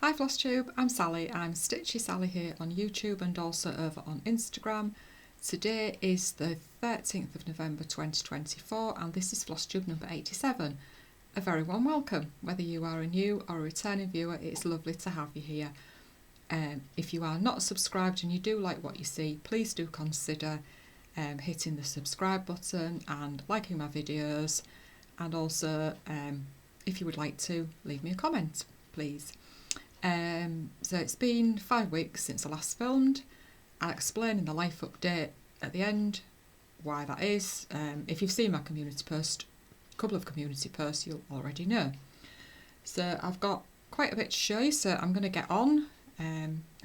Hi Flosstube, I'm Sally. I'm StitchySally here on YouTube and also over on Instagram. Today is the 13th of November 2024 and this is Flosstube number 87. A very warm welcome. Whether you are a new or a returning viewer, it's lovely to have you here. If you are not subscribed and you do like what you see, please do consider hitting the subscribe button and liking my videos, and also if you would like to leave me a comment, please. So it's been 5 weeks since I last filmed. I'll explain in the life update at the end why that is. If you've seen my community post, a couple of community posts, you'll already know. So I've got quite a bit to show you, so I'm going to get on.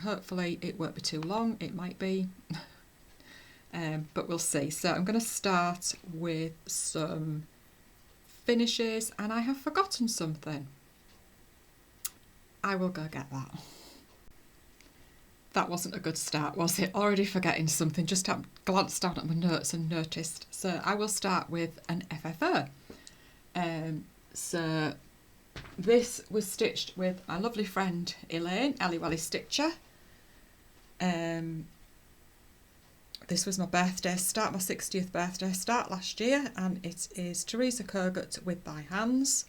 Hopefully it won't be too long, it might be, but we'll see. So I'm going to start with some finishes, and I have forgotten something. I will go get that. That wasn't a good start, was it? Already forgetting something, just glanced down at my notes and noticed. So I will start with an FFO. So this was stitched with my lovely friend Elaine, Ellie Welly Stitcher. This was my birthday start, my 60th birthday start last year, and it is Teresa Kogut with Thy Hands.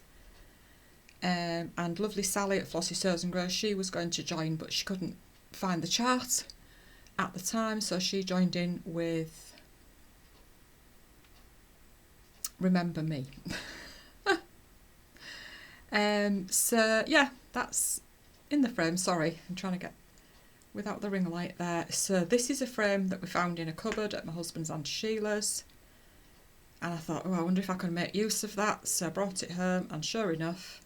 And lovely Sally at Flossy Sews and Grows, she was going to join but she couldn't find the chart at the time, so she joined in with Remember Me. So yeah, that's in the frame. Sorry, I'm trying to get without the ring light there. So this is a frame that we found in a cupboard at my husband's Aunt Sheila's, and I thought, oh, I wonder if I can make use of that, so I brought it home, and sure enough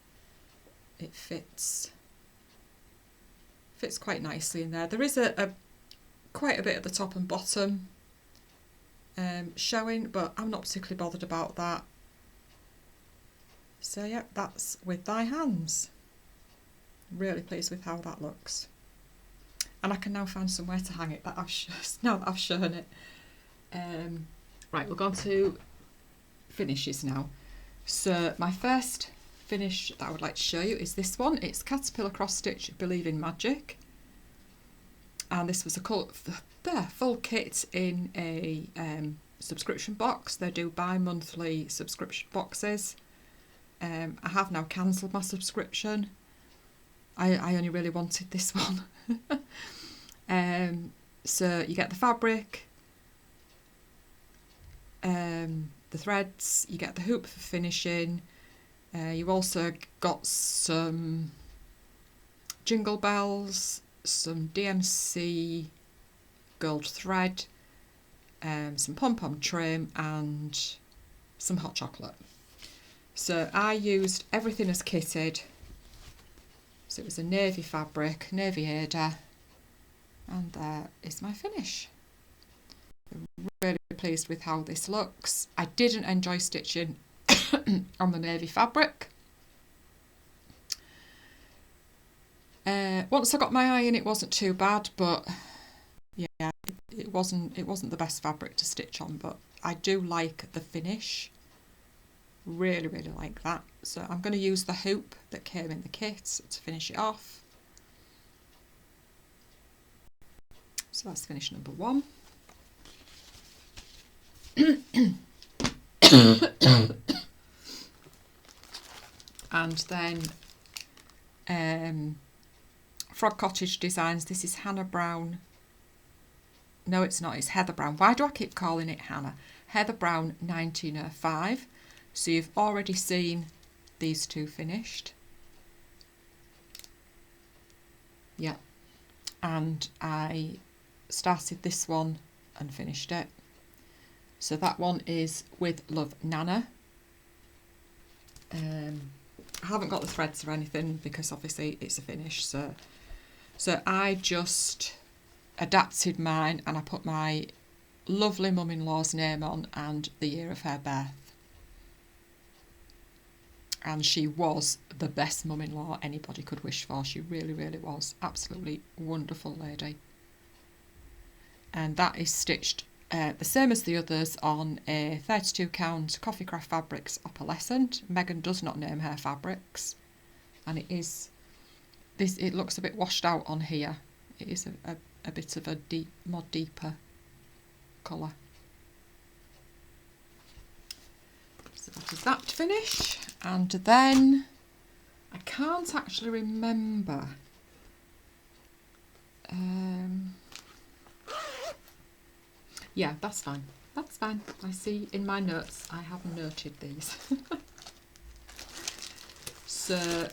it fits quite nicely in there. There is a quite a bit at the top and bottom showing, but I'm not particularly bothered about that. So yeah, that's with Thy Hands. Really pleased with how that looks, and I can now find somewhere to hang it now that I've shown it. Right, we'll go on to finishes now. So my first finish that I would like to show you is this one. It's Caterpillar Cross Stitch Believe in Magic, and this was a full kit in a subscription box. They do bi-monthly subscription boxes. I have now cancelled my subscription. I only really wanted this one. So you get the fabric, the threads, you get the hoop for finishing. You also got some jingle bells, some DMC gold thread, some pom-pom trim and some hot chocolate. So I used everything as kitted. So it was a navy fabric, navy Ada, and there is my finish. I'm really pleased with how this looks. I didn't enjoy stitching on the navy fabric. Once I got my eye in, it wasn't too bad, but yeah, it wasn't the best fabric to stitch on, but I do like the finish. Really like that. So I'm going to use the hoop that came in the kit to finish it off. So that's finish number 1. And then Frog Cottage Designs. This is Hannah Brown. No, it's not. It's Heather Brown. Why do I keep calling it Hannah? Heather Brown 1905. So you've already seen these two finished. Yeah. And I started this one and finished it. So that one is with Love Nanna. I haven't got the threads or anything because obviously it's a finish. So I just adapted mine and I put my lovely mum-in-law's name on and the year of her birth. And she was the best mum-in-law anybody could wish for. She really was. Absolutely wonderful lady. And that is stitched the same as the others on a 32 count Coffee Craft Fabrics opalescent. Megan does not name her fabrics. And it is this, it looks a bit washed out on here. It is a bit of a more deeper colour. So that is that finish, and then I can't actually remember. Yeah, that's fine. That's fine. I see in my notes I have noted these. So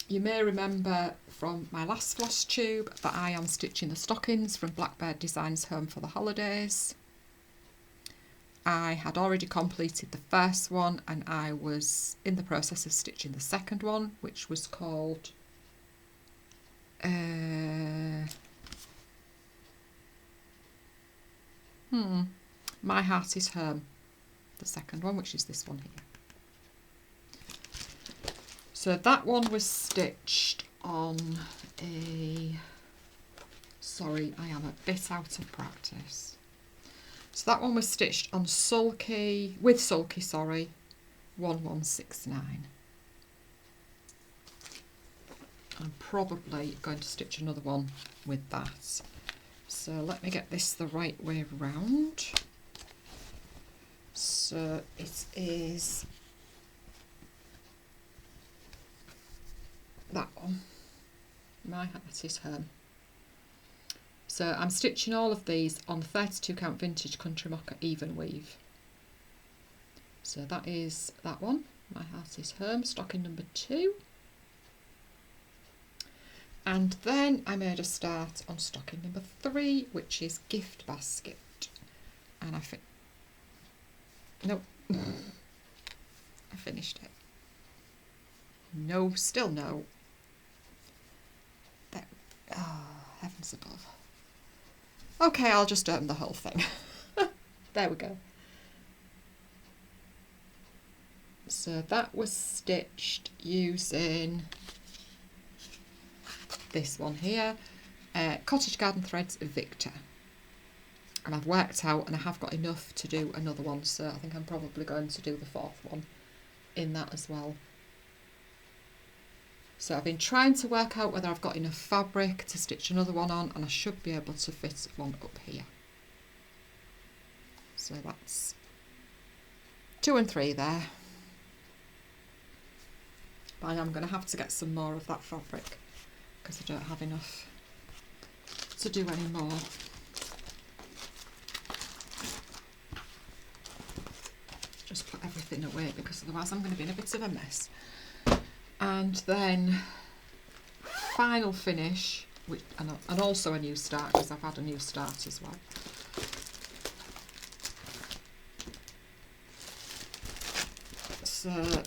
you may remember from my last floss tube that I am stitching the stockings from Blackbird Designs Home for the Holidays. I had already completed the first one and I was in the process of stitching the second one, which was called My Heart is Home, the second one, which is this one here. So that one was stitched on a, sorry, I am a bit out of practice. So that one was stitched on sulky, with sulky, sorry, 1169. I'm probably going to stitch another one with that. So let me get this the right way round. So it is that one, My Heart is Home. So I'm stitching all of these on the 32 count vintage country mocha even weave. So that is that one, My Heart is Home, stocking number 2. And then I made a start on stocking number 3, which is Gift Basket. And I finished it. No, still no. There. Oh, heavens above. Okay, I'll just open the whole thing. There we go. So that was stitched using this one here, Cottage Garden Threads Victor. And I've worked out and I have got enough to do another one, so I think I'm probably going to do the 4th one in that as well. So I've been trying to work out whether I've got enough fabric to stitch another one on, and I should be able to fit one up here. So that's 2 and 3 there. But I am going to have to get some more of that fabric because I don't have enough to do any more. Just put everything away because otherwise I'm going to be in a bit of a mess. And then final finish, which, and also a new start because I've had a new start as well. So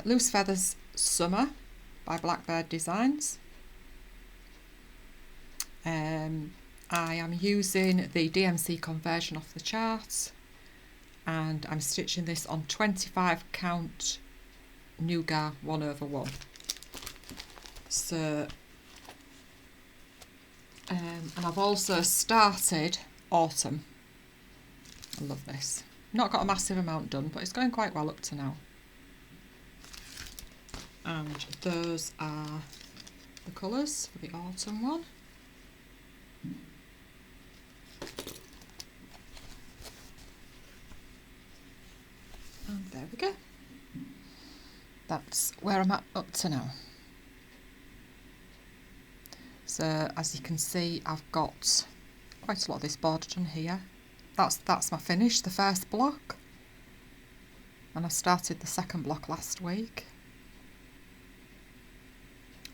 Loose Feathers Summer by Blackbird Designs. I am using the DMC conversion off the chart, and I'm stitching this on 25 count Nougat 1/1. So and I've also started Autumn. I love this. Not got a massive amount done, but it's going quite well up to now. And those are the colours for the Autumn one. And there we go. That's where I'm at up to now. So as you can see, I've got quite a lot of this border done here. That's my finish, the first block. And I started the second block last week.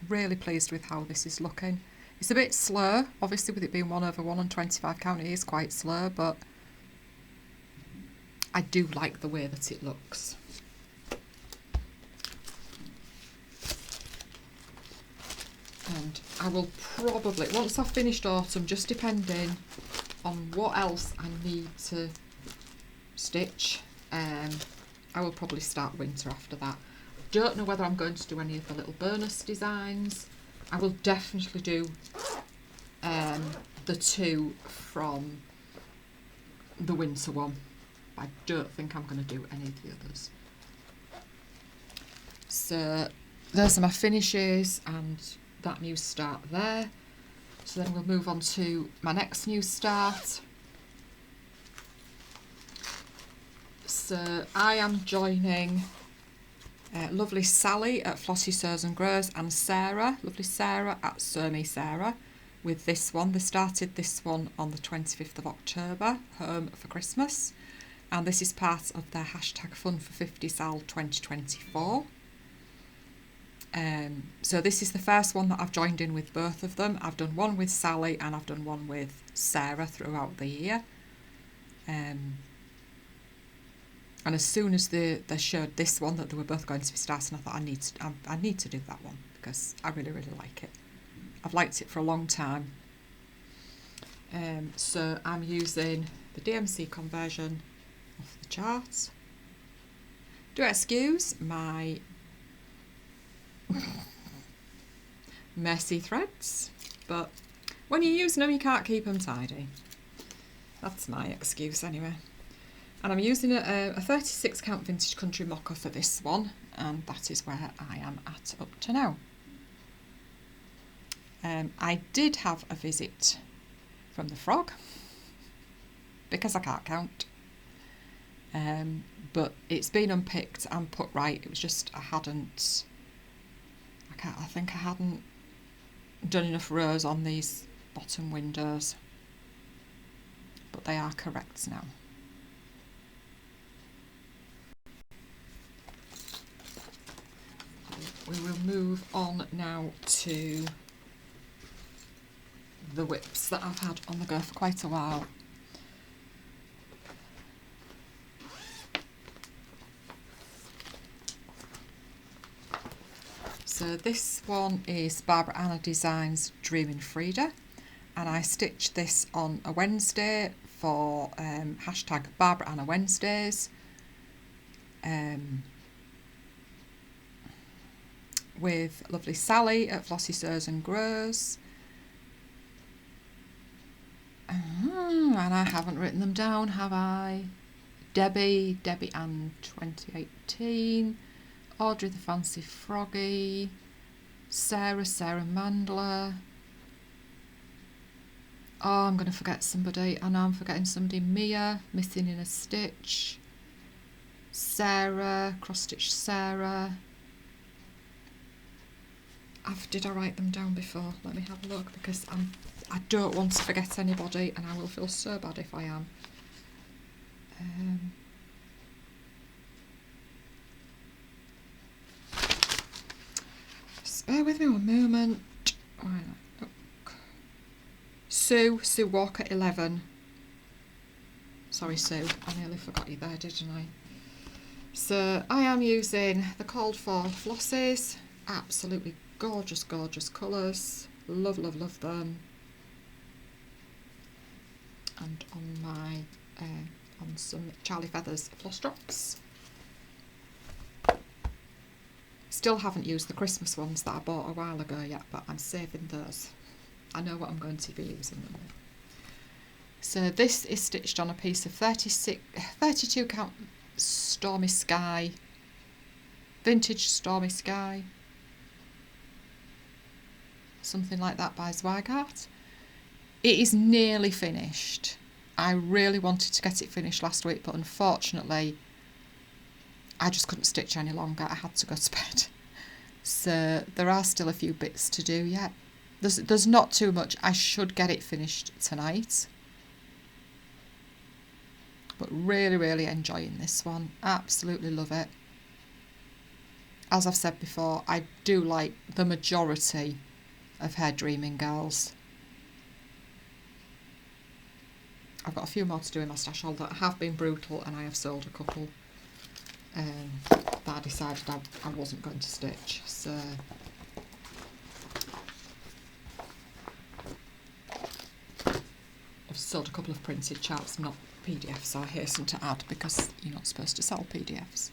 Really pleased with how this is looking. It's a bit slow, obviously with it being 1/1 and 25 count, it is quite slow, but I do like the way that it looks. And I will probably, once I've finished Autumn, just depending on what else I need to stitch, I will probably start Winter after that. Don't know whether I'm going to do any of the little bonus designs. I will definitely do the 2 from the Winter one. I don't think I'm going to do any of the others. So those are my finishes, and that new start there. So then we'll move on to my next new start. So I am joining lovely Sally at Flossy Sews and Grows and Sarah, lovely Sarah at Sew Me Sarah, with this one. They started this one on the 25th of October, Home for Christmas, and this is part of their hashtag Fun for 50Sal 2024. So this is the first one that I've joined in with both of them. I've done one with Sally and I've done one with Sarah throughout the year. And as soon as they showed this one that they were both going to be starting, I thought I need to do that one because I really, really like it. I've liked it for a long time. So I'm using the DMC conversion off the chart. Do excuse my messy threads, but when you're using them you can't keep them tidy. That's my excuse anyway. And I'm using a 36 count vintage country mocker for this one, and that is where I am at up to now. I did have a visit from the frog because I can't count, but it's been unpicked and put right. It was just I think I hadn't done enough rows on these bottom windows, but they are correct now. We will move on now to the whips that I've had on the go for quite a while. So this one is Barbara Anna Designs Dreaming Frida, and I stitched this on a Wednesday for hashtag Barbara Anna Wednesdays. With lovely Sally at Flossy Sews and Grows. And I haven't written them down, have I? Debbie Ann 2018, Audrey the Fancy Froggy, Sarah.mandla. Oh, I'm going to forget somebody. I know I'm forgetting somebody. Mia, Missing in a Stitch, Sarah, cross-stitch Sarah. Did I write them down before? Let me have a look, because I don't want to forget anybody and I will feel so bad if I am. Just bear with me one moment. Sue Walker 11. Sorry Sue, I nearly forgot you there, didn't I? So I am using the called for flosses. Absolutely gorgeous colours. Love them. And on my on some Charlie Feathers floss drops. Still haven't used the Christmas ones that I bought a while ago yet, but I'm saving those. I know what I'm going to be using them with. So this is stitched on a piece of 32 count Stormy Sky, vintage Stormy Sky. Something like that by Zweigart. It is nearly finished. I really wanted to get it finished last week, but unfortunately I just couldn't stitch any longer. I had to go to bed. So there are still a few bits to do yet. There's not too much. I should get it finished tonight. But really enjoying this one. Absolutely love it. As I've said before, I do like the majority of Hair Dreaming Girls. I've got a few more to do in my stash haul that have been brutal, and I have sold a couple that I decided I wasn't going to stitch. So I've sold a couple of printed charts, not PDFs, I hasten to add, because you're not supposed to sell PDFs.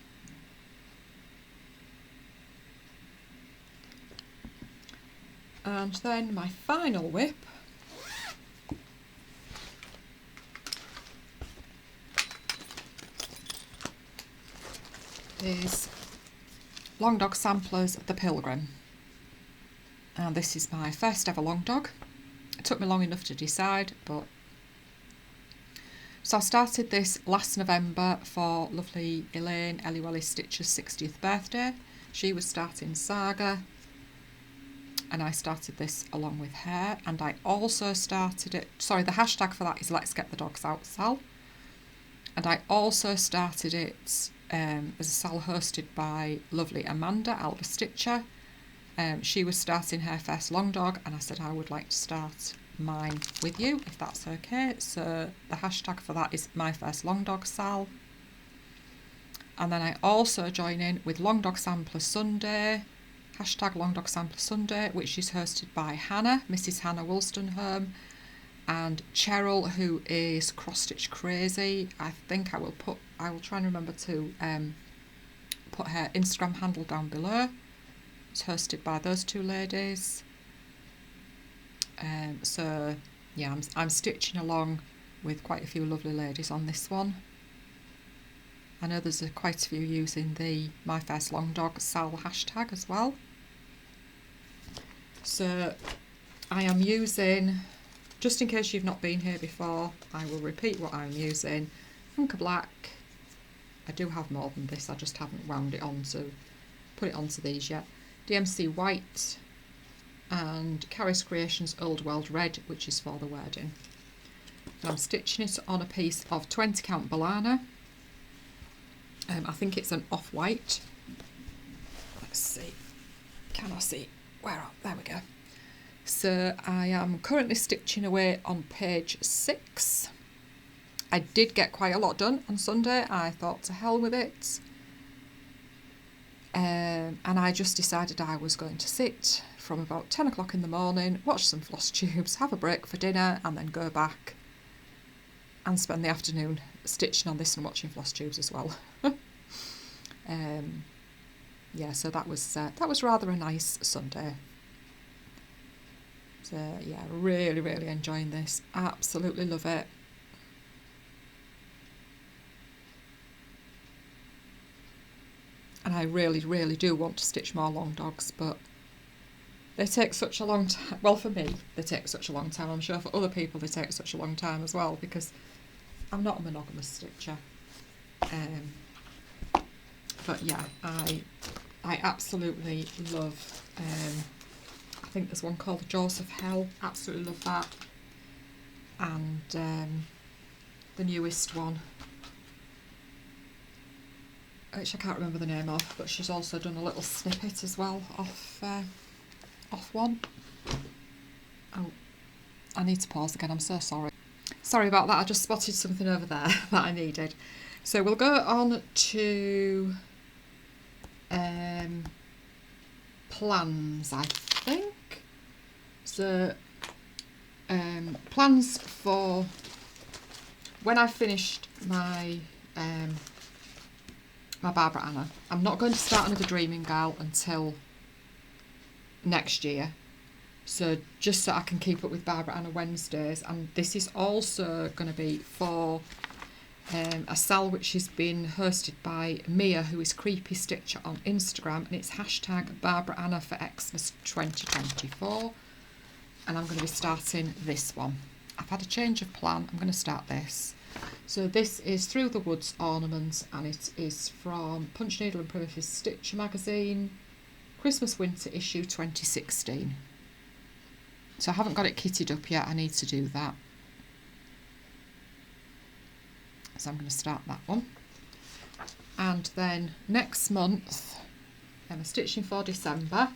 And then my final whip is Long Dog Samplers, the Pilgrim. And this is my first ever long dog. It took me long enough to decide, but... So I started this last November for lovely Elaine Ellie Stitch's 60th birthday. She was starting Saga, and I started this along with her. And I also started it... Sorry, the hashtag for that is Let's Get the Dogs Out Sal. And I also started it as a Sal hosted by lovely Amanda Alba Stitcher. She was starting her first long dog, and I said I would like to start mine with you, if that's okay. So the hashtag for that is My First Long Dog Sal. And then I also join in with Long Dog Sampler Sunday, hashtag Long Dog Sampler Sunday, which is hosted by Hannah, Mrs. Hannah Woolstonehome, and Cheryl, who is crossstitch-crazy. I think I will try and remember to put her Instagram handle down below. It's hosted by those two ladies. So yeah, I'm stitching along with quite a few lovely ladies on this one. I know there's quite a few using the My First Long Dog Sal hashtag as well. So I am using, just in case you've not been here before, I will repeat what I'm using. Funka Black. I do have more than this, I just haven't wound it on to put it onto these yet. DMC White and Carrie's Creations Old World Red, which is for the wording. And I'm stitching it on a piece of 20 count Balana. I think it's an off-white. Let's see. Can I see? There we go. So I am currently stitching away on page 6. I did get quite a lot done on Sunday. I thought to hell with it. And I just decided I was going to sit from about 10 o'clock in the morning, watch some Flosstubers, have a break for dinner, and then go back and spend the afternoon stitching on this and watching Flosstubers as well. Yeah, so that was rather a nice Sunday. So yeah, really, really enjoying this. Absolutely love it. And I really, really do want to stitch more long dogs, but they take such a long time. Well, for me, they take such a long time. I'm sure for other people they take such a long time as well, because I'm not a monogamous stitcher. But yeah, I absolutely love, I think there's one called Jaws of Hell. Absolutely love that. And the newest one, which I can't remember the name of, but she's also done a little snippet as well off one. Oh, I need to pause again, I'm so sorry. Sorry about that, I just spotted something over there that I needed. So we'll go on to plans, I think. So plans for when I finished my my Barbara Anna. I'm not going to start another Dreaming Girl until next year, so just so I can keep up with Barbara Anna Wednesdays. And this is also going to be for a Sal which has been hosted by Mia, who is Creepy Stitcher on Instagram, and it's hashtag Barbara Anna for Xmas 2024, and I'm going to be starting this one. I've had a change of plan, I'm going to start this. So this is Through the Woods Ornaments, and it is from Punch Needle and Primitive Stitcher magazine, Christmas Winter issue 2016. So I haven't got it kitted up yet, I need to do that. So I'm going to start that one. And then next month I'm stitching for December.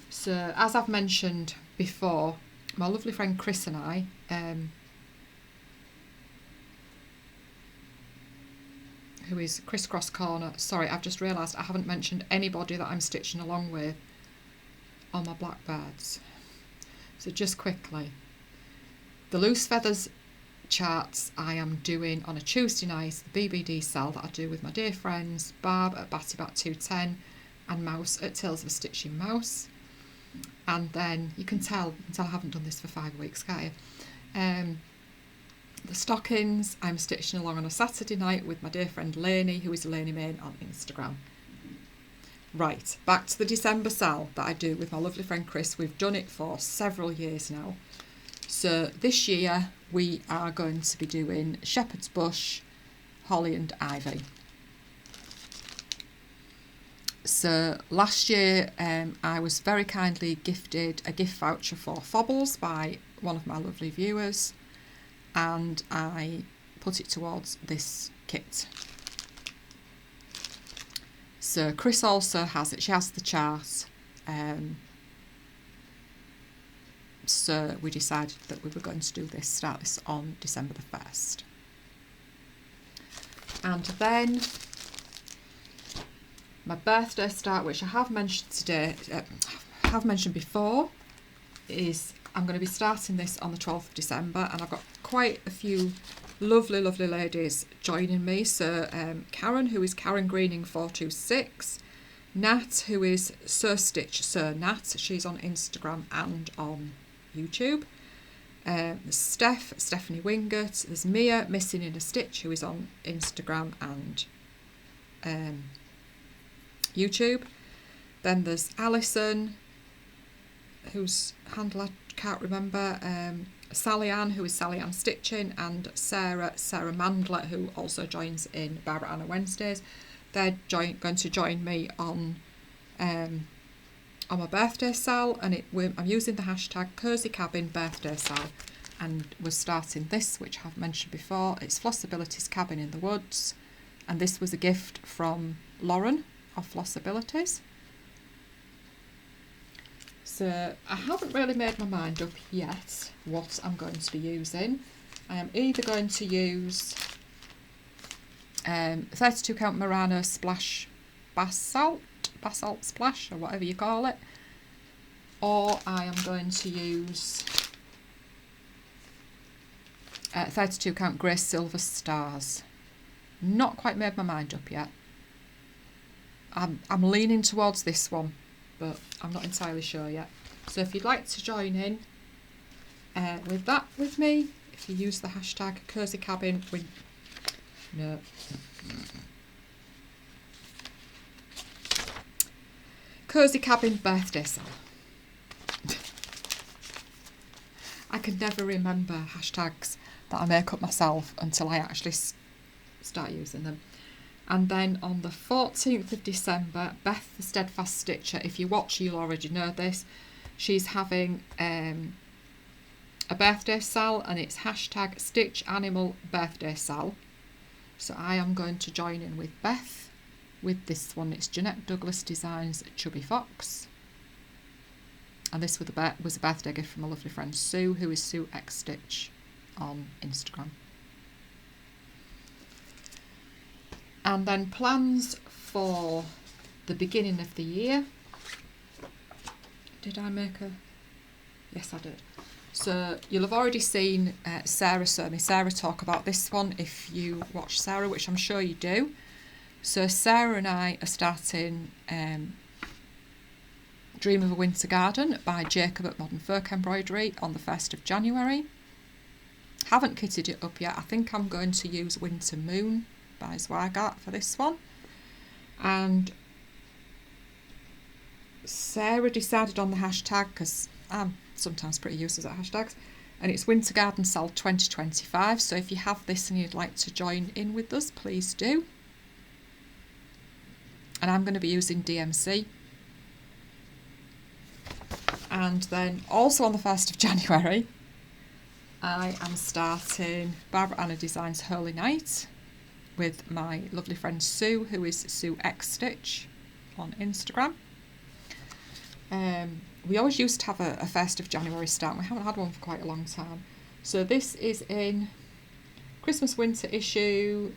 So as I've mentioned before, my lovely friend Chris and I, who is Crisscross Corner. Sorry, I've just realised I haven't mentioned anybody that I'm stitching along with on my Blackbirds. So just quickly, the Loose Feathers charts I am doing on a Tuesday night, the BBD Sal that I do with my dear friends Barb at Batty Bat 210 and Mouse at Tales of a Stitching Mouse. And then you can tell I haven't done this for 5 weeks, can't you? The stockings I'm stitching along on a Saturday night with my dear friend Lainey, who is Lainey Main on Instagram. Right, back to the December sal that I do with my lovely friend Chris. We've done it for several years now. So this year we are going to be doing shepherd's bush, holly and ivy. So last year I was very kindly gifted a gift voucher for Fobbles by one of my lovely viewers, and I put it towards this kit. So Chris also has it. She has the chart. So we decided that we were going to do this, start this on December the 1st. And then my birthday start, which I have mentioned today, have mentioned before, is I'm going to be starting this on the 12th of December, and I've got quite a few lovely ladies joining me. So Karen, who is Karen Greening 426, Nat, who is Nat, she's on Instagram and on YouTube. There's Stephanie Wingert, there's Mia Missing in a Stitch, who is on Instagram and YouTube. Then there's Alison, whose handle I can't remember, Sally Ann, who is Sally Ann Stitching, and Sarah.mandla, who also joins in Barb Anna Wednesdays. They're going to join me on my birthday sal, and I'm using the hashtag Cozy Cabin Birthday Sal, and we're starting this, which I've mentioned before. It's Flossability's Cabin in the Woods, and this was a gift from Lauren of Flossabilities. So I haven't really made my mind up yet what I'm going to be using. I am either going to use 32 count Murano Splash Basalt Splash, or whatever you call it, or I am going to use 32 count Grey Silver Stars. Not quite made my mind up yet. I'm leaning towards this one, but I'm not entirely sure yet. So if you'd like to join in with that with me, if you use the hashtag Cozy Cabin Cozy Cabin Birthday Sal. I can never remember hashtags that I make up myself until I actually start using them. And then on the 14th of December, Beth the Steadfast Stitcher, if you watch you'll already know this, she's having a birthday sal, and it's hashtag Stitch Animal Birthday Sal. So I am going to join in with Beth with this one. It's Jeanette Douglas Designs Chubby Fox. And this was a birthday gift from a lovely friend Sue, who is suexstitch on Instagram. And then plans for the beginning of the year. Did I make a... Yes, I did. So you'll have already seen Sarah talk about this one if you watch Sarah, which I'm sure you do. So Sarah and I are starting Dream of a Winter Garden by Jacob at Modern Folk Embroidery on the 1st of January. Haven't kitted it up yet. I think I'm going to use Winter Moon by Zweigart for this one. And Sarah decided on the hashtag, because I'm sometimes pretty useless at hashtags, and it's Winter Garden Sal 2025. So if you have this and you'd like to join in with us, please do. And I'm going to be using DMC. And then also on the 1st of January, I am starting Barbara Anna Designs Holy Night with my lovely friend Sue, who is suexstitch on Instagram. We always used to have a 1st of January start. We haven't had one for quite a long time. So this is in Christmas Winter issue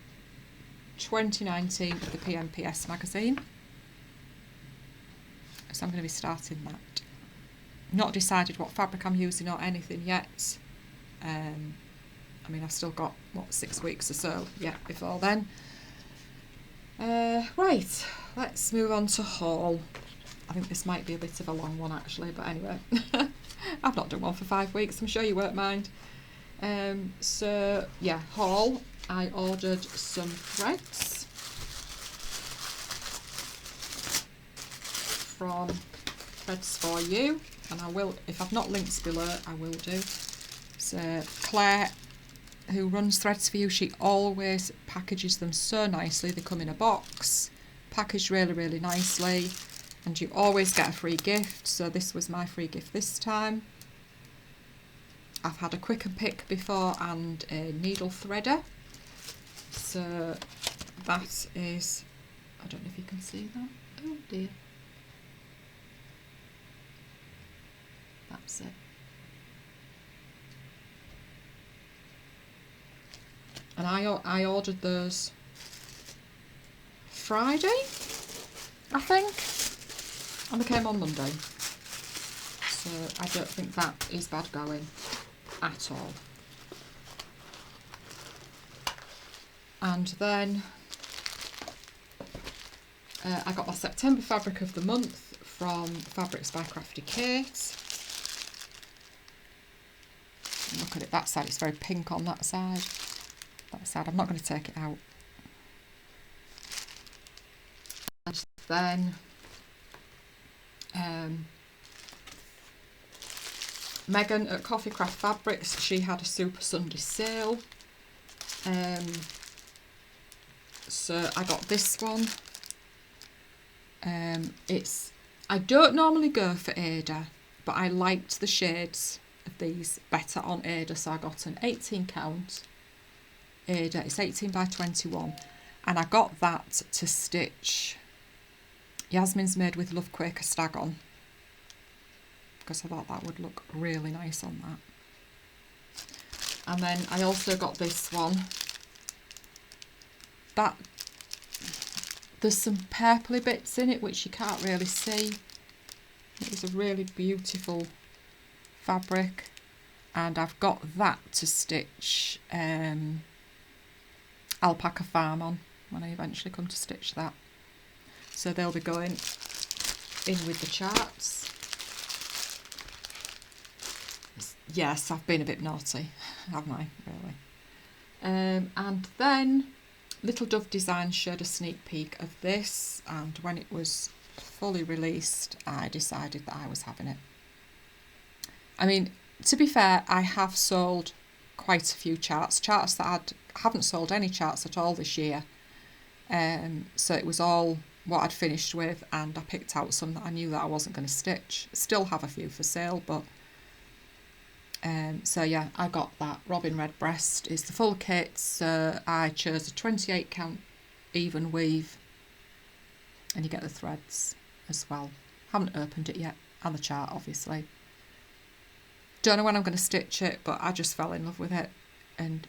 2019 of the PMPS magazine. So I'm going to be starting that. Not decided what fabric I'm using or anything yet. I mean, I've still got, 6 weeks or so yet before then. Right, let's move on to haul. I think this might be a bit of a long one actually, but anyway. I've not done one for 5 weeks, I'm sure you won't mind. So, yeah, haul. I ordered some threads. from Threads For You, and I will, if I've not linked below, I will do. So Claire, who runs Threads For You, she always packages them so nicely. They come in a box, packaged really, really nicely, and you always get a free gift. So this was my free gift this time. I've had a quick and pick before and a needle threader. So that is, I don't know if you can see that. Oh dear. That's it. And I ordered those Friday, I think, and they came on Monday. So I don't think that is bad going at all. And then I got my September fabric of the month from Fabrics by Crafty Kate. Look at it, that side, it's very pink on that side. That side, I'm not going to take it out. And then Megan at Coffee Craft Fabrics, she had a Super Sunday sale. So I got this one. I don't normally go for Ada, but I liked the shades of these better on Ada, so I got an 18 count Ada. It's 18 by 21, and I got that to stitch Yasmin's Made with Love Quaker Stag on, because I thought that would look really nice on that. And then I also got this one. That there's some purpley bits in it which you can't really see. It was a really beautiful fabric, and I've got that to stitch Alpaca Farm on when I eventually come to stitch that. So they'll be going in with the charts. Yes, I've been a bit naughty, haven't I, really? And then Little Dove Designs showed a sneak peek of this, and when it was fully released, I decided that I was having it. I mean, to be fair, I have sold quite a few charts that I haven't sold any charts at all this year. So it was all what I'd finished with, and I picked out some that I knew that I wasn't going to stitch. Still have a few for sale, but so yeah, I got that. Robin Redbreast is the full kit, so I chose a 28 count even weave, and you get the threads as well. Haven't opened it yet, and the chart obviously. Don't know when I'm going to stitch it, but I just fell in love with it, and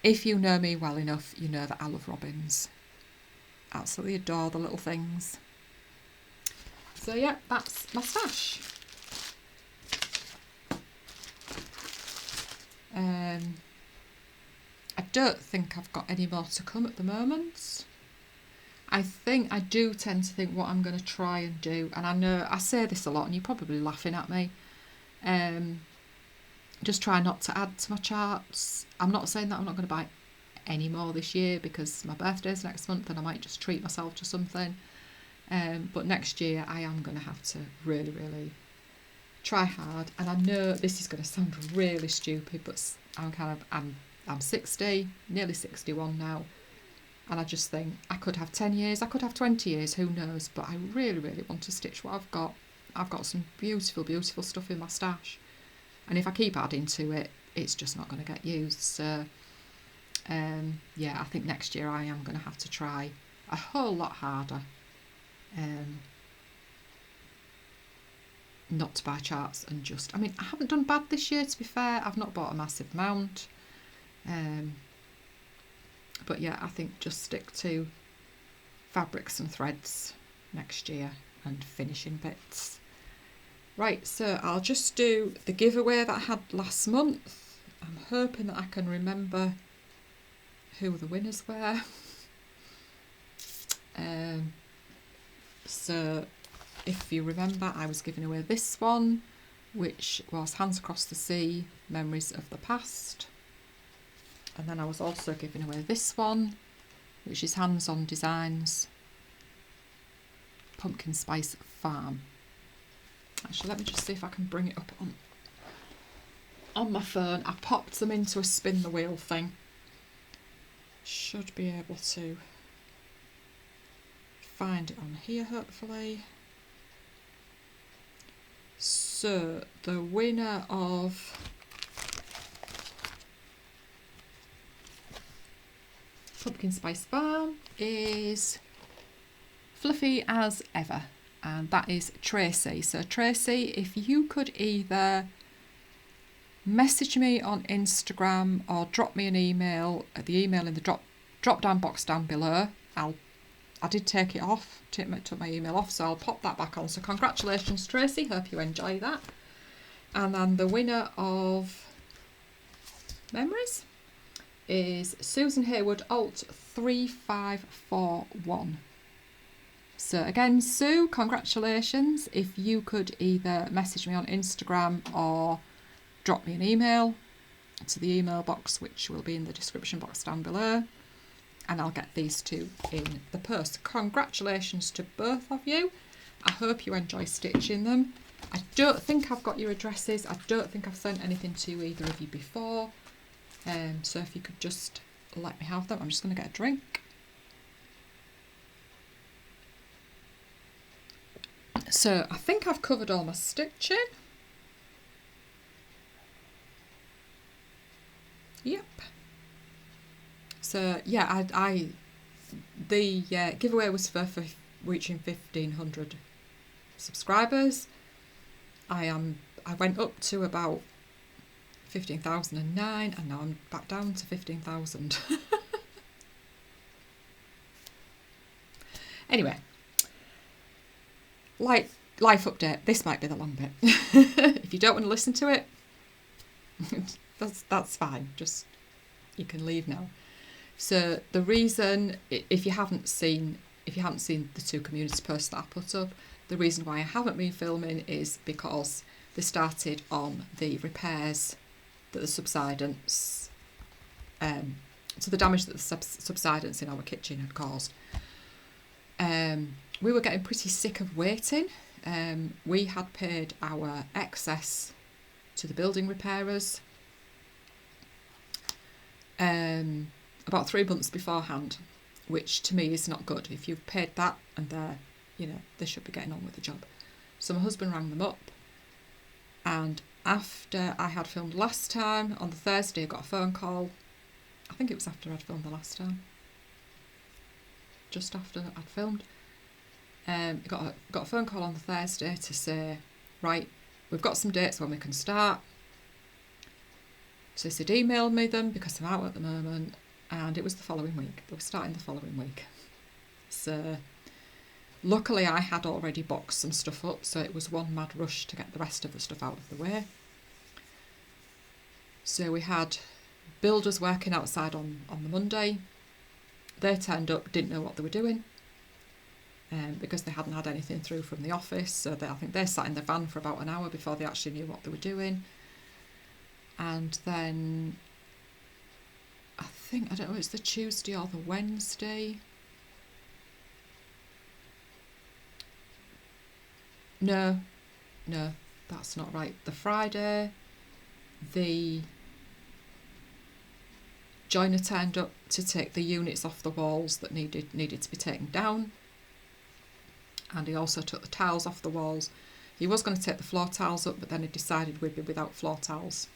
if you know me well enough, you know that I love robins. Absolutely adore the little things. So yeah, that's my stash. I don't think I've got any more to come at the moment. I do tend to think what I'm going to try and do, and I know I say this a lot and you're probably laughing at me, just try not to add to my charts. I'm not saying that I'm not going to buy any more this year, because my birthday's next month and I might just treat myself to something, but next year I am going to have to really, really try hard. And I know this is going to sound really stupid, but I'm 60, nearly 61 now, and I just think I could have 10 years, I could have 20 years, who knows, but I really, really want to stitch what I've got. I've got some beautiful, beautiful stuff in my stash, and if I keep adding to it, it's just not going to get used. So yeah, I think next year I am going to have to try a whole lot harder not to buy charts, and just, I mean, I haven't done bad this year, to be fair. I've not bought a massive amount, but yeah, I think just stick to fabrics and threads next year and finishing bits. Right, so I'll just do the giveaway that I had last month. I'm hoping that I can remember who the winners were. So if you remember, I was giving away this one, which was Hands Across the Sea, Memories of the Past. And then I was also giving away this one, which is Hands on Designs, Pumpkin Spice Farm. Actually, let me just see if I can bring it up on my phone. I popped them into a spin the wheel thing. Should be able to find it on here, hopefully. So, the winner of Pumpkin Spice Farm is Fluffy as ever, and that is Tracy. So Tracy, if you could either message me on Instagram or drop me an email at the email in the drop down box down below. I did take it off, took my email off, so I'll pop that back on. So congratulations, Tracy, hope you enjoy that. And then the winner of Memories is Susan Hayward Alt 3541. So again, Sue, congratulations. If you could either message me on Instagram or drop me an email to the email box, which will be in the description box down below, and I'll get these two in the post. Congratulations to both of you. I hope you enjoy stitching them. I don't think I've got your addresses. I don't think I've sent anything to either of you before. So if you could just let me have them. I'm just going to get a drink. So I think I've covered all my stitching. Yep. So yeah, the giveaway was for reaching 1,500 subscribers. I went up to about 15,009 and now I'm back down to 15,000. Anyway, life update. This might be the long bit. If you don't want to listen to it, that's fine. Just, you can leave now. So the reason, if you haven't seen the two community posts that I put up, the reason why I haven't been filming is because they started on the repairs that the subsidence, so the damage that the subsidence in our kitchen had caused. We were getting pretty sick of waiting. We had paid our excess to the building repairers about 3 months beforehand, which to me is not good. If you've paid that and they should be getting on with the job. So my husband rang them up, and after I had filmed last time, on the Thursday I got a phone call. I think it was after I'd filmed the last time. Just after I'd filmed. Got a phone call on the Thursday to say, right, we've got some dates when we can start. So he said email me them because I'm out at the moment, and it was the following week. They were starting the following week. So luckily I had already boxed some stuff up, so it was one mad rush to get the rest of the stuff out of the way. So we had builders working outside on the Monday. They turned up, didn't know what they were doing, because they hadn't had anything through from the office. So I think they sat in the van for about an hour before they actually knew what they were doing. And then I don't know, it's the Tuesday or the Wednesday. No, that's not right. The Friday, the joiner turned up to take the units off the walls that needed to be taken down, and he also took the tiles off the walls. He was going to take the floor tiles up, but then he decided we'd be without floor tiles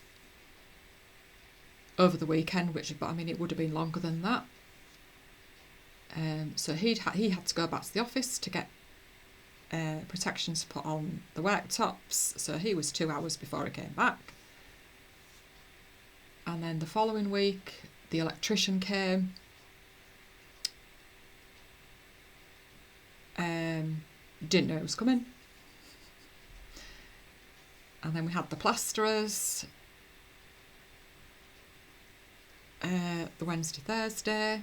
over the weekend, but I mean it would have been longer than that. So he had to go back to the office to get protections put on the worktops, so he was 2 hours before he came back. And then the following week the electrician came, didn't know it was coming. And then we had the plasterers the Wednesday, Thursday,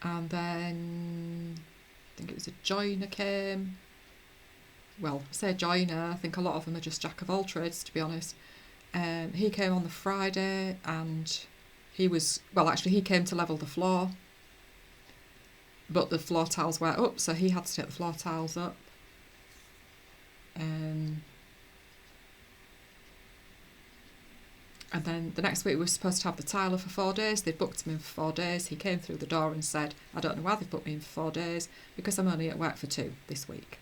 and then I think it was a joiner came. Well, I say joiner, I think a lot of them are just jack of all trades, to be honest. He came on the Friday, and he came to level the floor. but the floor tiles were up, so he had to take the floor tiles up. And then the next week we were supposed to have the tiler for 4 days. They booked him in for 4 days. He came through the door and said, I don't know why they've booked me in for 4 days because I'm only at work for 2 this week.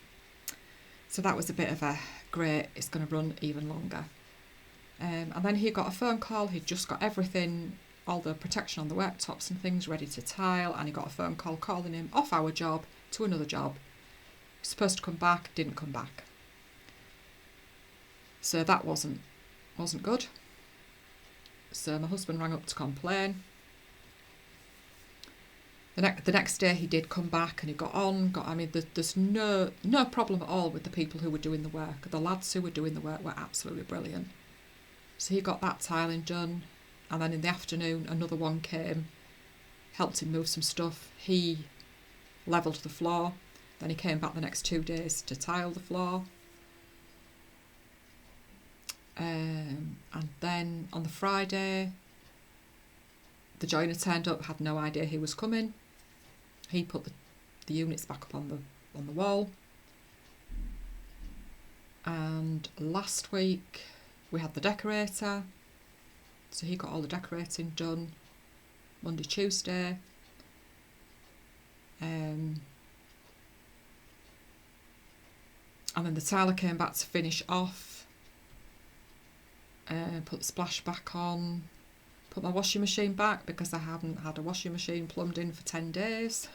So that was a bit of a great, it's going to run even longer. And then he got a phone call. He'd just got everything, all the protection on the worktops and things ready to tile, and he got a phone call calling him off our job to another job. He was supposed to come back, didn't come back. So that wasn't good. So my husband rang up to complain. The next day he did come back and he there's no problem at all with the people who were doing the work. The lads who were doing the work were absolutely brilliant. So he got that tiling done, and then in the afternoon another one came, helped him move some stuff. He levelled the floor. Then he came back the next 2 days to tile the floor. And then on the Friday, the joiner turned up, had no idea he was coming. He put the units back up on the wall. And last week we had the decorator, so he got all the decorating done Monday, Tuesday. And then the tiler came back to finish off. Put the splash back on, put my washing machine back because I haven't had a washing machine plumbed in for 10 days.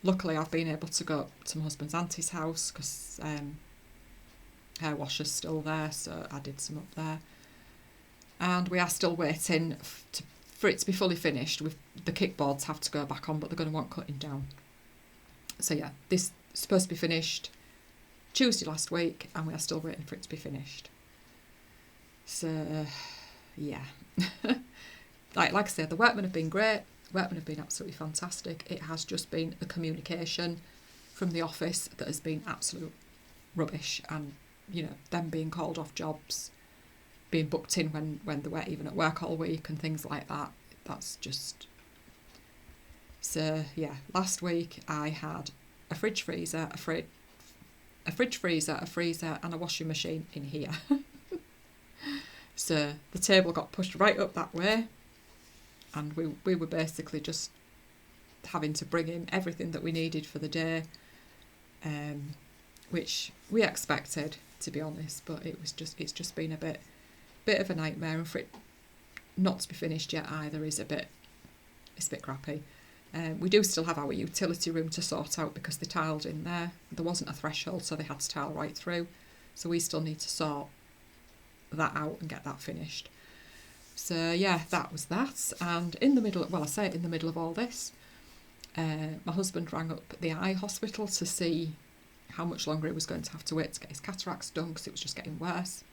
Luckily I've been able to go to my husband's auntie's house because her washer's still there, so I did some up there. And we are still waiting for it to be fully finished. The kickboards have to go back on, but they're going to want cutting down. So yeah, this is supposed to be finished Tuesday last week, and we are still waiting for it to be finished. So yeah, like I said, the workmen have been great. Workmen have been absolutely fantastic. It has just been the communication from the office that has been absolute rubbish, and them being called off jobs, being booked in when they weren't even at work all week and things like that. That's just... So yeah, last week I had a fridge freezer, a freezer and a washing machine in here. So the table got pushed right up that way, and we were basically just having to bring in everything that we needed for the day, which we expected, to be honest, but it's just been a bit of a nightmare, and for it not to be finished yet either is a bit crappy. We do still have our utility room to sort out because they tiled in there. There wasn't a threshold, so they had to tile right through. So we still need to sort that out and get that finished. So yeah, that was that. And in the middle of all this, my husband rang up the eye hospital to see how much longer he was going to have to wait to get his cataracts done because it was just getting worse.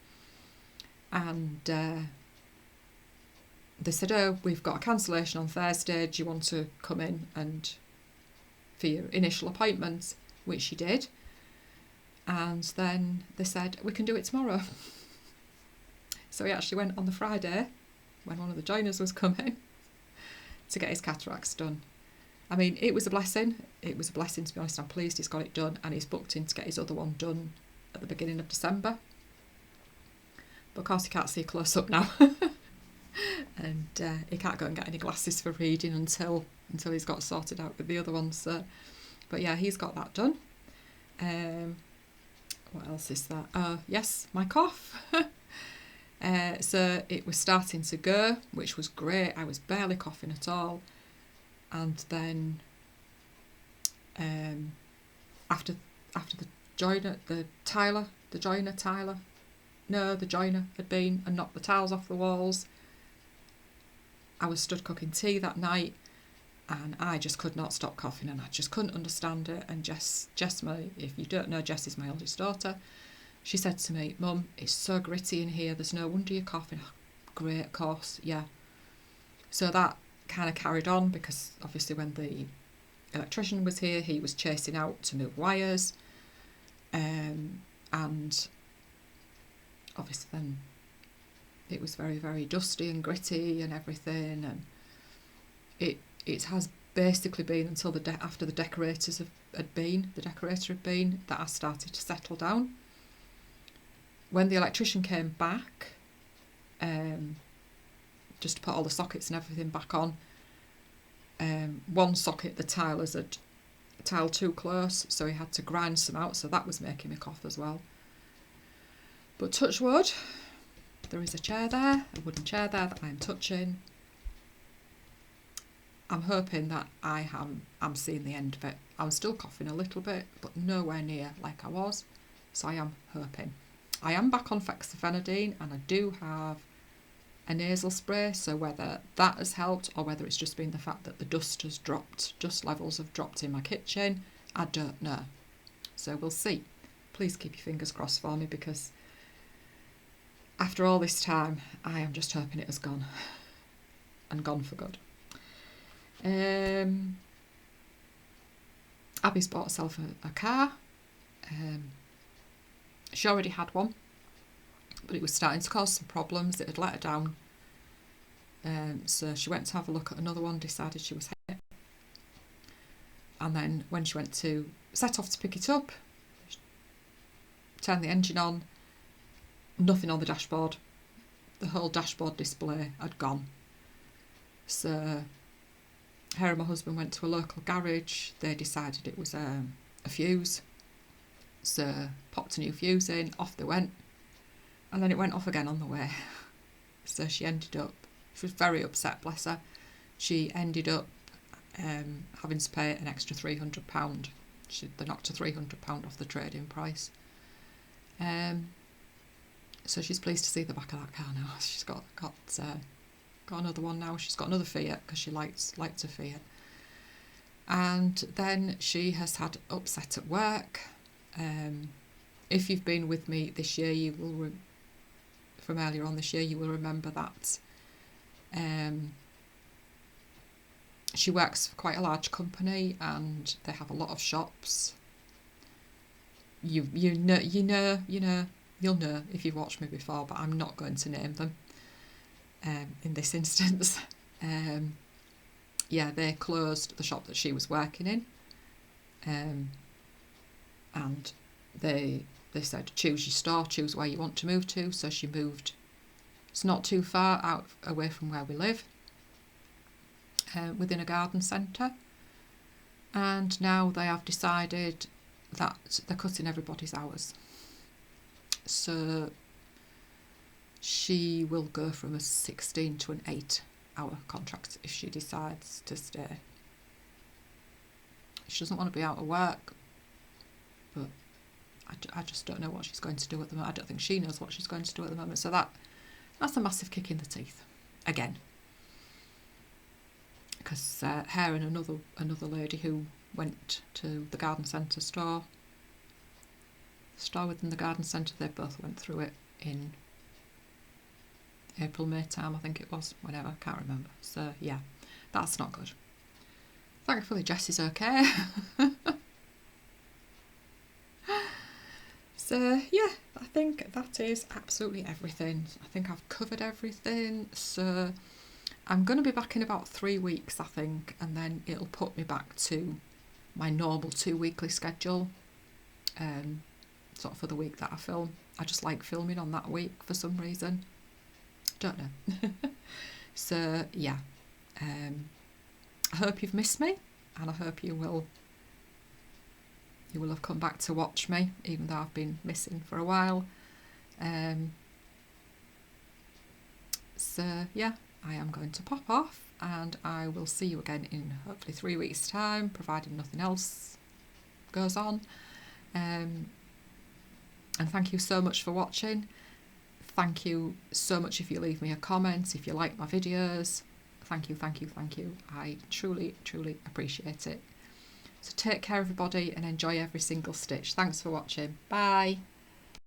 And they said, oh, we've got a cancellation on Thursday, do you want to come in and for your initial appointment? Which he did. And then they said, we can do it tomorrow. So he actually went on the Friday when one of the joiners was coming to get his cataracts done. I mean, it was a blessing. It was a blessing, to be honest. I'm pleased he's got it done, and he's booked in to get his other one done at the beginning of December. But of course he can't see close up now. And he can't go and get any glasses for reading until he's got sorted out with the other ones. So, but yeah, he's got that done. What else is that? Yes, my cough. So it was starting to go, which was great. I was barely coughing at all. And then after the joiner had been and knocked the tiles off the walls, I was stood cooking tea that night, and I just could not stop coughing, and I just couldn't understand it. And Jess, if you don't know, Jess is my oldest daughter. She said to me, Mum, it's so gritty in here, there's no wonder you're coughing. Oh, great, of course, yeah. So that kind of carried on, because obviously when the electrician was here, he was chasing out to move wires, and obviously then it was very, very dusty and gritty and everything, and it has basically been until after the decorator had been that I started to settle down. When the electrician came back, just to put all the sockets and everything back on, one socket, the tilers had tiled too close, so he had to grind some out, so that was making me cough as well. But touch wood, there is a chair there, a wooden chair there that I'm touching. I'm hoping that I'm seeing the end of it. I'm still coughing a little bit, but nowhere near like I was, so I am hoping. I am back on fexofenadine, and I do have a nasal spray, so whether that has helped or whether it's just been the fact that the dust levels have dropped in my kitchen, I don't know. So we'll see. Please keep your fingers crossed for me, because after all this time, I am just hoping it has gone, and gone for good. Abby's bought herself a car. She already had one, but it was starting to cause some problems. It had let her down. So she went to have a look at another one, decided she was happy. And then when she went to set off to pick it up, turned the engine on, nothing on the dashboard. The whole dashboard display had gone. So her and my husband went to a local garage. They decided it was a fuse. So popped a new fuse in, off they went. And then it went off again on the way. So she ended up, she was very upset, bless her. She ended up having to pay an extra £300. They knocked her £300 off the trade-in price. So she's pleased to see the back of that car now. She's got another one now. She's got another Fiat because she liked her Fiat. And then she has had upset at work. If you've been with me this year, you will from earlier on this year, you will remember that she works for quite a large company, and they have a lot of shops. You'll know if you've watched me before, but I'm not going to name them in this instance. Yeah, they closed the shop that she was working in, and they said, choose your store, choose where you want to move to. So she moved. It's not too far away from where we live, within a garden centre. And now they have decided that they're cutting everybody's hours. So she will go from a 16 to an 8-hour contract if she decides to stay. She doesn't want to be out of work, but I just don't know what she's going to do at the moment. I don't think she knows what she's going to do at the moment. So that's a massive kick in the teeth, again. Because her and another lady who went to the garden centre store within the garden centre, they both went through it in April, May time, I think it was, whenever, I can't remember. So yeah, that's not good. Thankfully Jessie's okay. So yeah, I think that is absolutely everything. I think I've covered everything. So I'm going to be back in about 3 weeks, I think, and then it'll put me back to my normal 2-weekly schedule, sort of for the week that I film. I just like filming on that week for some reason. Don't know. So yeah, I hope you've missed me, and I hope you will have come back to watch me, even though I've been missing for a while. So yeah, I am going to pop off, and I will see you again in hopefully 3 weeks' time, providing nothing else goes on. And thank you so much for watching. Thank you so much if you leave me a comment, if you like my videos. Thank you, thank you, thank you. I truly, truly appreciate it. So take care, everybody, and enjoy every single stitch. Thanks for watching. Bye.